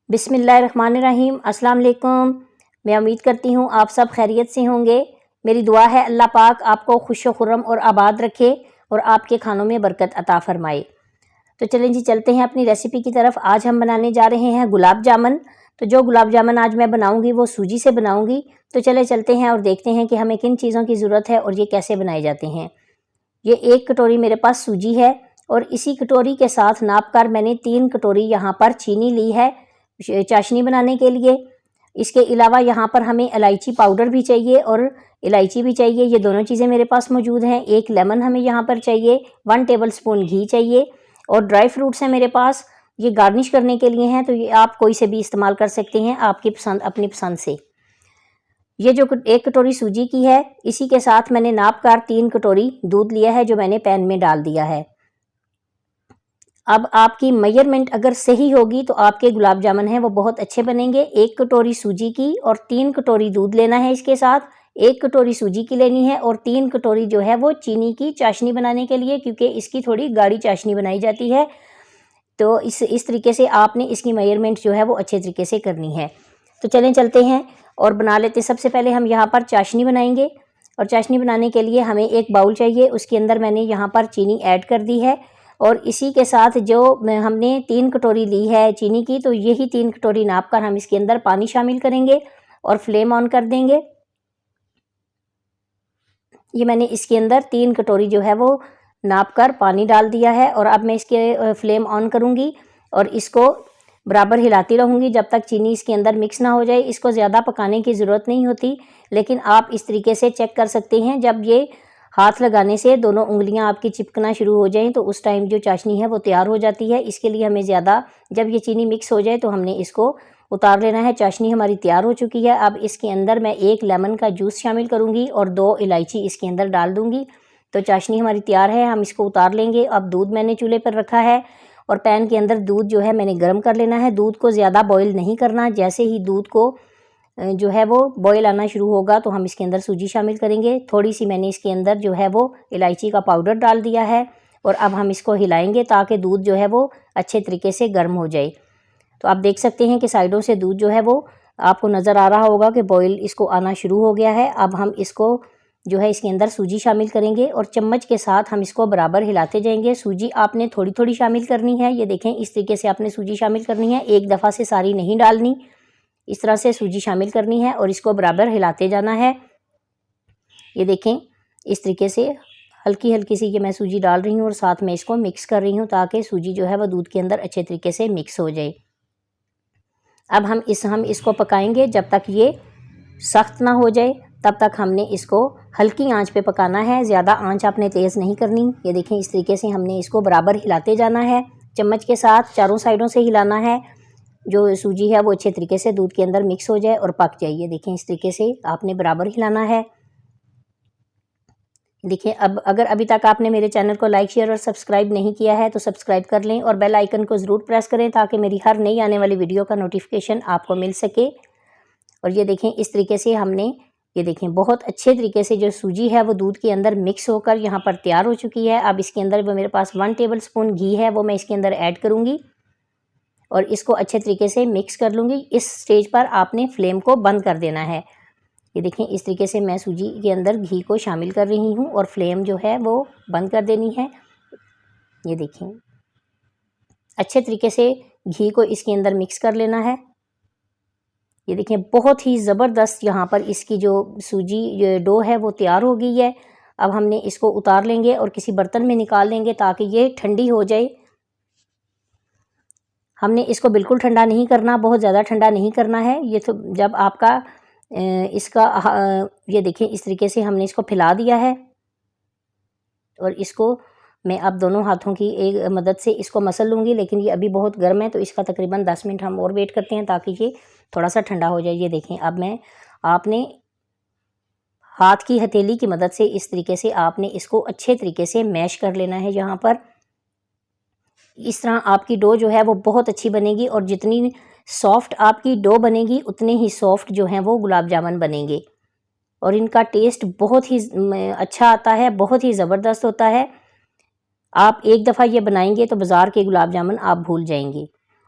बिस्मिल्लाहिर्रहमानिर्रहीम। अस्सलाम वालेकुम। मैं उम्मीद करती हूँ आप सब खैरियत से होंगे। मेरी दुआ है अल्लाह पाक आपको खुश खुर्रम और आबाद रखे और आपके खानों में बरकत अता फरमाए। तो चलें जी, चलते हैं अपनी रेसिपी की तरफ। आज हम बनाने जा रहे हैं गुलाब जामुन। तो जो गुलाब जामुन आज मैं बनाऊंगी वो सूजी से बनाऊंगी। तो चले चलते हैं और देखते हैं कि हमें किन चीज़ों की ज़रूरत है और ये कैसे बनाए जाते हैं। ये 1 कटोरी मेरे पास सूजी है और इसी कटोरी के साथ नाप कर मैंने 3 कटोरी यहाँ पर चीनी ली है चाशनी बनाने के लिए। इसके अलावा यहाँ पर हमें इलायची पाउडर भी चाहिए और इलायची भी चाहिए। ये दोनों चीज़ें मेरे पास मौजूद हैं। 1 लेमन हमें यहाँ पर चाहिए, 1 टेबलस्पून घी चाहिए और ड्राई फ्रूट्स हैं मेरे पास। ये गार्निश करने के लिए हैं, तो ये आप कोई से भी इस्तेमाल कर सकते हैं आपकी पसंद, अपनी पसंद से। ये जो 1 कटोरी सूजी की है, इसी के साथ मैंने नाप कर 3 कटोरी दूध लिया है जो मैंने पैन में डाल दिया है। अब आपकी मेजरमेंट अगर सही होगी तो आपके गुलाब जामुन हैं वो बहुत अच्छे बनेंगे। 1 कटोरी सूजी की और 3 कटोरी दूध लेना है इसके साथ। 1 कटोरी सूजी की लेनी है और 3 कटोरी जो है वो चीनी की चाशनी बनाने के लिए, क्योंकि इसकी थोड़ी गाढ़ी चाशनी बनाई जाती है। तो इस तरीके से आपने इसकी मेजरमेंट जो है वो अच्छे तरीके से करनी है। तो चलें चलते हैं और बना लेते हैं। सबसे पहले हम यहाँ पर चाशनी बनाएंगे और चाशनी बनाने के लिए हमें एक बाउल चाहिए। उसके अंदर मैंने यहाँ पर चीनी ऐड कर दी है और इसी के साथ जो हमने 3 कटोरी ली है चीनी की, तो यही 3 कटोरी नाप कर हम इसके अंदर पानी शामिल करेंगे और फ्लेम ऑन कर देंगे। ये मैंने इसके अंदर 3 कटोरी जो है वो नाप कर पानी डाल दिया है और अब मैं इसके फ्लेम ऑन करूँगी और इसको बराबर हिलाती रहूँगी जब तक चीनी इसके अंदर मिक्स ना हो जाए। इसको ज़्यादा पकाने की ज़रूरत नहीं होती, लेकिन आप इस तरीके से चेक कर सकते हैं। जब ये हाथ लगाने से दोनों उंगलियां आपकी चिपकना शुरू हो जाएं तो उस टाइम जो चाशनी है वो तैयार हो जाती है। इसके लिए हमें ज़्यादा, जब ये चीनी मिक्स हो जाए तो हमने इसको उतार लेना है। चाशनी हमारी तैयार हो चुकी है। अब इसके अंदर मैं 1 लेमन का जूस शामिल करूँगी और 2 इलायची इसके अंदर डाल दूँगी। तो चाशनी हमारी तैयार है, हम इसको उतार लेंगे। अब दूध मैंने चूल्हे पर रखा है और पैन के अंदर दूध जो है मैंने गर्म कर लेना है। दूध को ज़्यादा बॉयल नहीं करना। जैसे ही दूध को जो है वो बॉयल आना शुरू होगा तो हम इसके अंदर सूजी शामिल करेंगे। थोड़ी सी मैंने इसके अंदर जो है वो इलायची का पाउडर डाल दिया है और अब हम इसको हिलाएंगे ताकि दूध जो है वो अच्छे तरीके से गर्म हो जाए। तो आप देख सकते हैं कि साइडों से दूध जो है वो आपको नज़र आ रहा होगा कि बॉयल इसको आना शुरू हो गया है। अब हम इसको जो है इसके अंदर सूजी शामिल करेंगे और चम्मच के साथ हम इसको बराबर हिलाते जाएंगे। सूजी आपने थोड़ी थोड़ी शामिल करनी है। ये देखें, इस तरीके से आपने सूजी शामिल करनी है, एक दफ़ा से सारी नहीं डालनी। इस तरह से सूजी शामिल करनी है और इसको बराबर हिलाते जाना है। ये देखें, इस तरीके से हल्की हल्की सी ये मैं सूजी डाल रही हूँ और साथ में इसको मिक्स कर रही हूँ ताकि सूजी जो है वह दूध के अंदर अच्छे तरीके से मिक्स हो जाए। अब हम इसको पकाएंगे जब तक ये सख्त ना हो जाए, तब तक हमने इसको हल्की आंच पे पकाना है। ज़्यादा आंच आपने तेज़ नहीं करनी। ये देखें, इस तरीके से हमने इसको बराबर हिलाते जाना है। चम्मच के साथ चारों साइडों से हिलाना है। जो सूजी है वो अच्छे तरीके से दूध के अंदर मिक्स हो जाए और पक जाए। ये देखें, इस तरीके से आपने बराबर हिलाना है। देखिए, अब अगर अभी तक आपने मेरे चैनल को लाइक, शेयर और सब्सक्राइब नहीं किया है तो सब्सक्राइब कर लें और बेल आइकन को ज़रूर प्रेस करें ताकि मेरी हर नई आने वाली वीडियो का नोटिफिकेशन आपको मिल सके। और ये देखें, इस तरीके से हमने, ये देखें, बहुत अच्छे तरीके से जो सूजी है वो दूध के अंदर मिक्स होकर यहाँ पर तैयार हो चुकी है। अब इसके अंदर वो मेरे पास 1 टेबलस्पून घी है, वो मैं इसके अंदर ऐड करूँगी और इसको अच्छे तरीके से मिक्स कर लूँगी। इस स्टेज पर आपने फ्लेम को बंद कर देना है। ये देखें, इस तरीके से मैं सूजी के अंदर घी को शामिल कर रही हूँ और फ्लेम जो है वो बंद कर देनी है। ये देखें, अच्छे तरीके से घी को इसके अंदर मिक्स कर लेना है। ये देखें, बहुत ही ज़बरदस्त यहाँ पर इसकी जो सूजी डो है वो तैयार हो गई है। अब हमने इसको उतार लेंगे और किसी बर्तन में निकाल लेंगे ताकि ये ठंडी हो जाए। हमने इसको बिल्कुल ठंडा नहीं करना, बहुत ज़्यादा ठंडा नहीं करना है। ये तो जब आपका ये देखें, इस तरीके से हमने इसको फैला दिया है और इसको मैं अब दोनों हाथों की एक मदद से इसको मसल लूँगी, लेकिन ये अभी बहुत गर्म है तो इसका तकरीबन 10 मिनट हम और वेट करते हैं ताकि ये थोड़ा सा ठंडा हो जाए। ये देखें, अब आपने हाथ की हथेली की मदद से इस तरीके से आपने इसको अच्छे तरीके से मैश कर लेना है। यहाँ पर इस तरह आपकी डो जो है वो बहुत अच्छी बनेगी और जितनी सॉफ्ट आपकी डो बनेगी उतने ही सॉफ्ट जो हैं वो गुलाब जामुन बनेंगे और इनका टेस्ट बहुत ही अच्छा आता है, बहुत ही ज़बरदस्त होता है। आप एक दफ़ा ये बनाएंगे तो बाज़ार के गुलाब जामुन आप भूल जाएंगे।